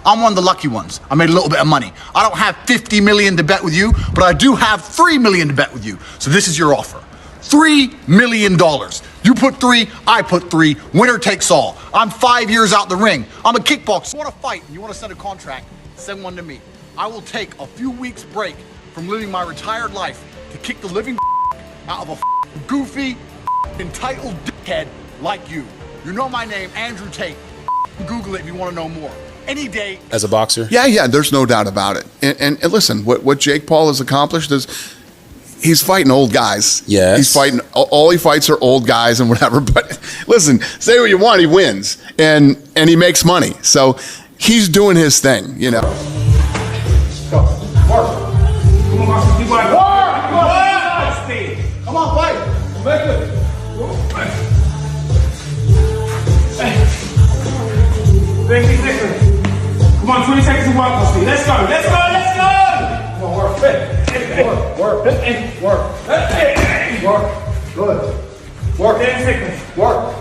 I'm one of the lucky ones. I made a little bit of money. I don't have 50 million to bet with you, but I do have 3 million to bet with you. So this is your offer. $3 million. You put 3, I put 3. Winner takes all. I'm 5 years out the ring. I'm a kickboxer. You want to fight and you want to send a contract, send one to me. I will take a few weeks break from living my retired life to kick the living out of a goofy, entitled dickhead like you. You know my name, Andrew Tate. Google it if you want to know more. Any day. As a boxer? Yeah, there's no doubt about it. And listen, what Jake Paul has accomplished is he's fighting old guys. Yes. He's fighting, all he fights are old guys and whatever. But listen, say what you want, he wins. And he makes money. So he's doing his thing, you know. Go. Work. Come on, keep going. Work. Come on, fight. Make it. Come on, 20 seconds to walk, Steve. Let's go. Come on, work. Work. Good. Work. 10 seconds. Work.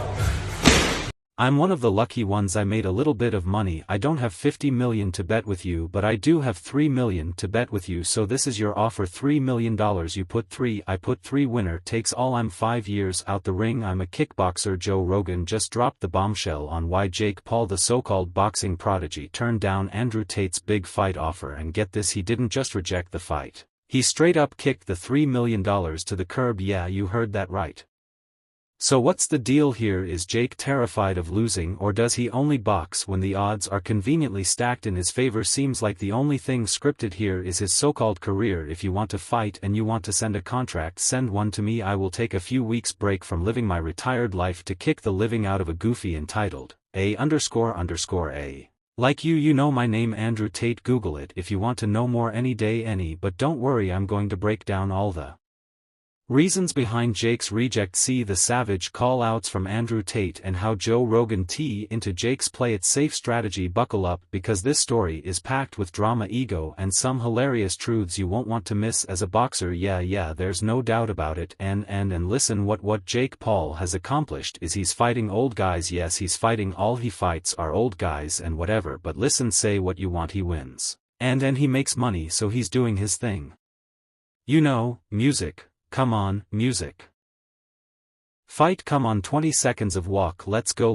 I'm one of the lucky ones. I made a little bit of money. I don't have 50 million to bet with you, but I do have 3 million to bet with you. So this is your offer. $3 million. You put 3, I put 3. Winner takes all. I'm 5 years out the ring. I'm a kickboxer. Joe Rogan just dropped the bombshell on why Jake Paul, the so-called boxing prodigy, turned down Andrew Tate's big fight offer. And get this, he didn't just reject the fight. He straight up kicked the $3 million to the curb. Yeah, you heard that right. So what's the deal here? Is Jake terrified of losing, or does he only box when the odds are conveniently stacked in his favor? Seems like the only thing scripted here is his so-called career. If you want to fight and you want to send a contract, send one to me. I will take a few weeks break from living my retired life to kick the living out of a goofy entitled A__A. Like you know my name, Andrew Tate. Google it if you want to know more any day. But don't worry, I'm going to break down all the reasons behind Jake's reject. See the savage call-outs from Andrew Tate and how Joe Rogan tee into Jake's play it safe strategy. Buckle up, because this story is packed with drama, ego, and some hilarious truths you won't want to miss as a boxer. Yeah, there's no doubt about it. And listen, what Jake Paul has accomplished is he's fighting old guys. Yes, he's fighting all he fights are old guys and whatever. But listen, say what you want, he wins. And he makes money, so he's doing his thing. You know, music. Come on, music. Fight, come on, 20 seconds of walk. Let's go,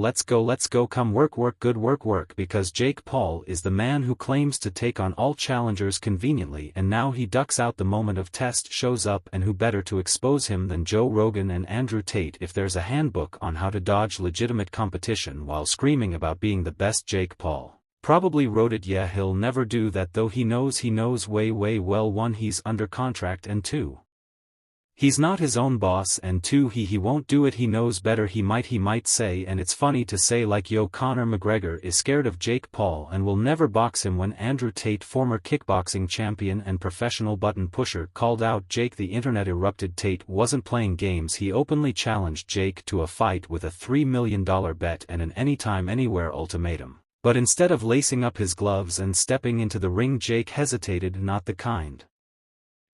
come work, good work, because Jake Paul is the man who claims to take on all challengers conveniently, and now he ducks out the moment of test, shows up, and who better to expose him than Joe Rogan and Andrew Tate? If there's a handbook on how to dodge legitimate competition while screaming about being the best, Jake Paul probably wrote it. Yeah, he'll never do that though. He knows way well. 1, he's under contract, and 2, he's not his own boss, and 2, he won't do it. He knows better. He might say, and it's funny to say, like, yo, Conor McGregor is scared of Jake Paul and will never box him. When Andrew Tate, former kickboxing champion and professional button pusher, called out Jake, the internet erupted. Tate wasn't playing games. He openly challenged Jake to a fight with a $3 million bet and an anytime anywhere ultimatum. But instead of lacing up his gloves and stepping into the ring, Jake hesitated. Not the kind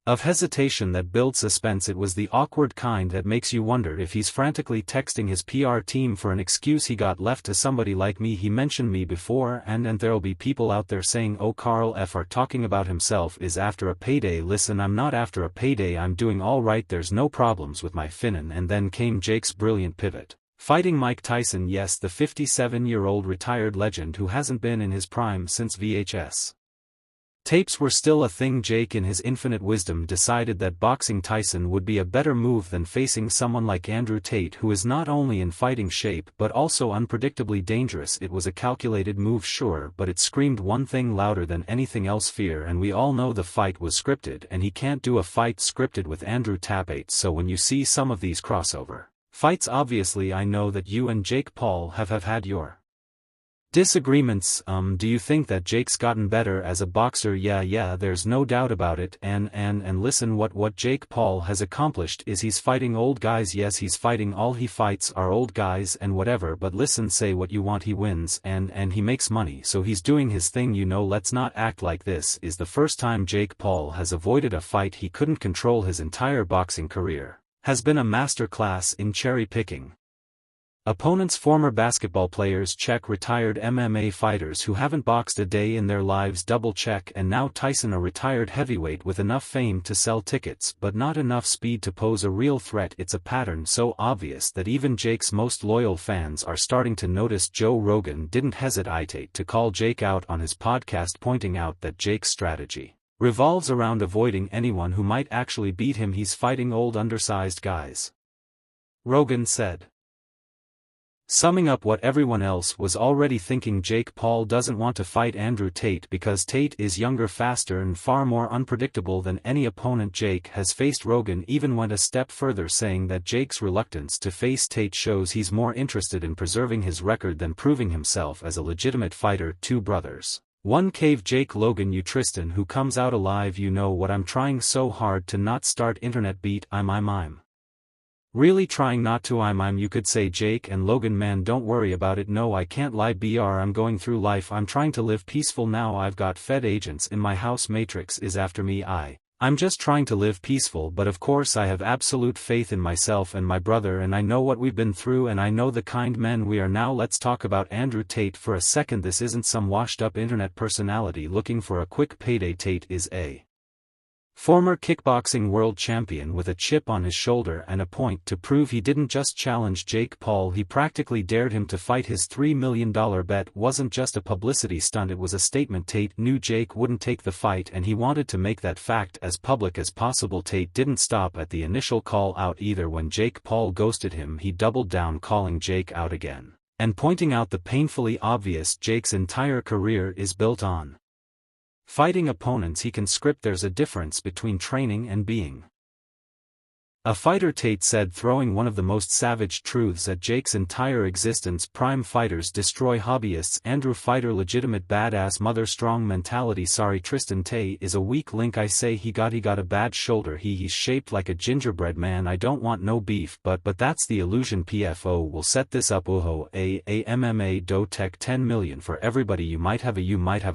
of hesitation that builds suspense. It was the awkward kind that makes you wonder if he's frantically texting his PR team for an excuse he got left to somebody like me. He mentioned me before, and there'll be people out there saying, oh, Carl F. are talking about himself is after a payday. Listen, I'm not after a payday. I'm doing all right. There's no problems with my finnin. And then came Jake's brilliant pivot. Fighting Mike Tyson. Yes, the 57-year-old retired legend who hasn't been in his prime since VHS tapes were still a thing. Jake, in his infinite wisdom, decided that boxing Tyson would be a better move than facing someone like Andrew Tate, who is not only in fighting shape but also unpredictably dangerous. It was a calculated move, sure, but it screamed one thing louder than anything else: fear. And we all know the fight was scripted, and he can't do a fight scripted with Andrew Tate. So when you see some of these crossover fights, obviously I know that you and Jake Paul have had your disagreements. Do you think that Jake's gotten better as a boxer? Yeah, there's no doubt about it. And listen, what Jake Paul has accomplished is he's fighting old guys. Yes, he's fighting all he fights are old guys and whatever. But listen, say what you want, he wins, and he makes money, so he's doing his thing. You know, let's not act like this is the first time Jake Paul has avoided a fight he couldn't control. His entire boxing career has been a master class in cherry picking. Opponents former basketball players check retired MMA fighters who haven't boxed a day in their lives double check and now Tyson a retired heavyweight with enough fame to sell tickets but not enough speed to pose a real threat. It's a pattern so obvious that even Jake's most loyal fans are starting to notice. Joe Rogan didn't hesitate to call Jake out on his podcast, pointing out that Jake's strategy revolves around avoiding anyone who might actually beat him. He's fighting old undersized guys, Rogan said. Summing up what everyone else was already thinking, Jake Paul doesn't want to fight Andrew Tate because Tate is younger, faster and far more unpredictable than any opponent Jake has faced. Rogan even went a step further, saying that Jake's reluctance to face Tate shows he's more interested in preserving his record than proving himself as a legitimate fighter. Two brothers, one cave. Jake Logan, you Tristan who comes out alive, you know what I'm trying so hard to not start internet beat. I'm really trying not to. You could say Jake and Logan, man, don't worry about it. No, I can't lie I'm going through life. I'm trying to live peaceful now. I've got Fed agents in my house. Matrix is after me. I'm just trying to live peaceful, but of course I have absolute faith in myself and my brother, and I know what we've been through and I know the kind men we are now. Let's talk about Andrew Tate for a second. This isn't some washed up internet personality looking for a quick payday. Tate is a former kickboxing world champion with a chip on his shoulder and a point to prove. He didn't just challenge Jake Paul, he practically dared him to fight. His $3 million bet wasn't just a publicity stunt, it was a statement. Tate knew Jake wouldn't take the fight and he wanted to make that fact as public as possible. Tate didn't stop at the initial call out either. When Jake Paul ghosted him, he doubled down, calling Jake out again and pointing out the painfully obvious: Jake's entire career is built on fighting opponents he can script. There's a difference between training and being a fighter, Tate said, throwing one of the most savage truths at Jake's entire existence. Prime fighters destroy hobbyists. Andrew fighter, legitimate badass mother, strong mentality. Sorry Tristan, Tate is a weak link. I say he got a bad shoulder. He's shaped like a gingerbread man. I don't want no beef, but that's the illusion. PFO will set this up. Uho a MMA do tech 10 million for everybody. You might have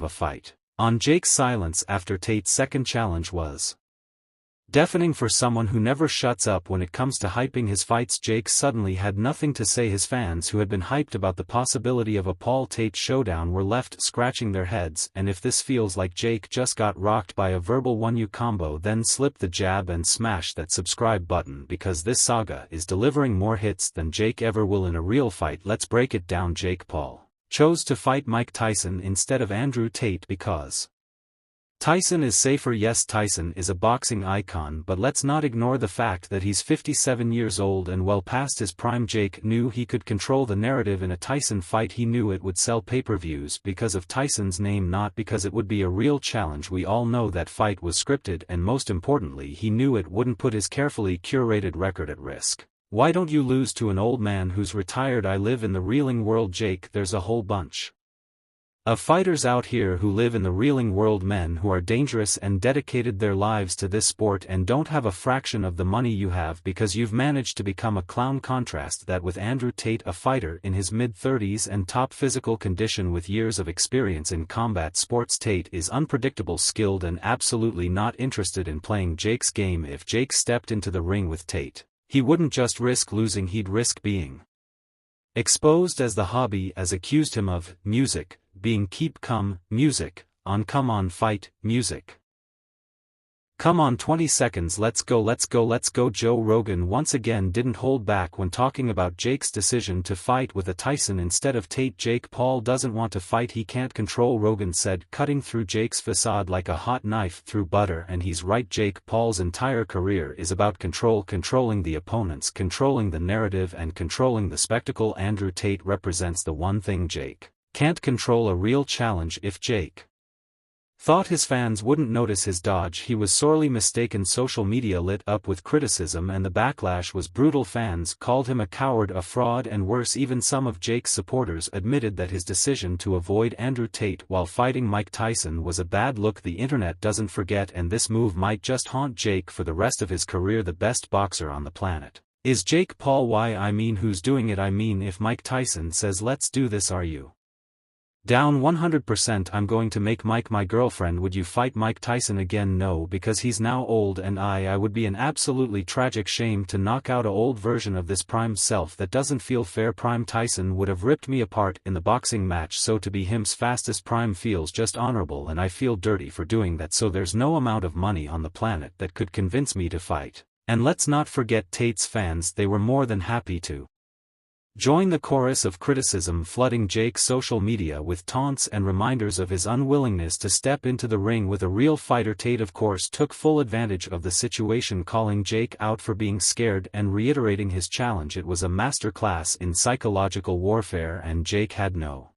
a fight on. Jake's silence after Tate's second challenge was deafening for someone who never shuts up when it comes to hyping his fights. Jake suddenly had nothing to say. His fans, who had been hyped about the possibility of a Paul Tate showdown, were left scratching their heads. And if this feels like Jake just got rocked by a verbal 1U combo, then slip the jab and smash that subscribe button, because this saga is delivering more hits than Jake ever will in a real fight. Let's break it down. Jake Paul chose to fight Mike Tyson instead of Andrew Tate because Tyson is safer. Yes, Tyson is a boxing icon, but let's not ignore the fact that he's 57 years old and well past his prime. Jake knew he could control the narrative in a Tyson fight. He knew it would sell pay-per-views because of Tyson's name, not because it would be a real challenge. We all know that fight was scripted, and most importantly, he knew it wouldn't put his carefully curated record at risk. Why don't you lose to an old man who's retired? I live in the reeling world, Jake. There's a whole bunch of fighters out here who live in the reeling world, men who are dangerous and dedicated their lives to this sport and don't have a fraction of the money you have because you've managed to become a clown. Contrast that with Andrew Tate, a fighter in his mid-30s and top physical condition with years of experience in combat sports. Tate is unpredictable, skilled and absolutely not interested in playing Jake's game. If Jake stepped into the ring with Tate, he wouldn't just risk losing, he'd risk being exposed as the hobby as accused him of music being music on. Come on, fight music. Come on, 20 seconds. Let's go. Joe Rogan once again didn't hold back when talking about Jake's decision to fight with a Tyson instead of Tate. Jake Paul doesn't want to fight, he can't control, Rogan said, cutting through Jake's facade like a hot knife through butter. And he's right. Jake Paul's entire career is about control, controlling the opponents, controlling the narrative and controlling the spectacle. Andrew Tate represents the one thing Jake can't control: a real challenge. If Jake thought his fans wouldn't notice his dodge, he was sorely mistaken. Social media lit up with criticism and the backlash was brutal. Fans called him a coward, a fraud, and worse. Even some of Jake's supporters admitted that his decision to avoid Andrew Tate while fighting Mike Tyson was a bad look. The internet doesn't forget, and this move might just haunt Jake for the rest of his career. The best boxer on the planet is Jake Paul. Why? I mean, who's doing it? I mean, if Mike Tyson says let's do this, are you Down 100%. I'm going to make Mike my girlfriend. Would you fight Mike Tyson again? No, because he's now old, and I would be an absolutely tragic shame to knock out a old version of this prime self. That doesn't feel fair. Prime Tyson would have ripped me apart in the boxing match, so to be him's fastest prime feels just honorable, and I feel dirty for doing that, so there's no amount of money on the planet that could convince me to fight. And let's not forget Tate's fans, they were more than happy to join the chorus of criticism flooding Jake's social media with taunts and reminders of his unwillingness to step into the ring with a real fighter. Tate, of course, took full advantage of the situation, calling Jake out for being scared and reiterating his challenge. It was a masterclass in psychological warfare, and Jake had no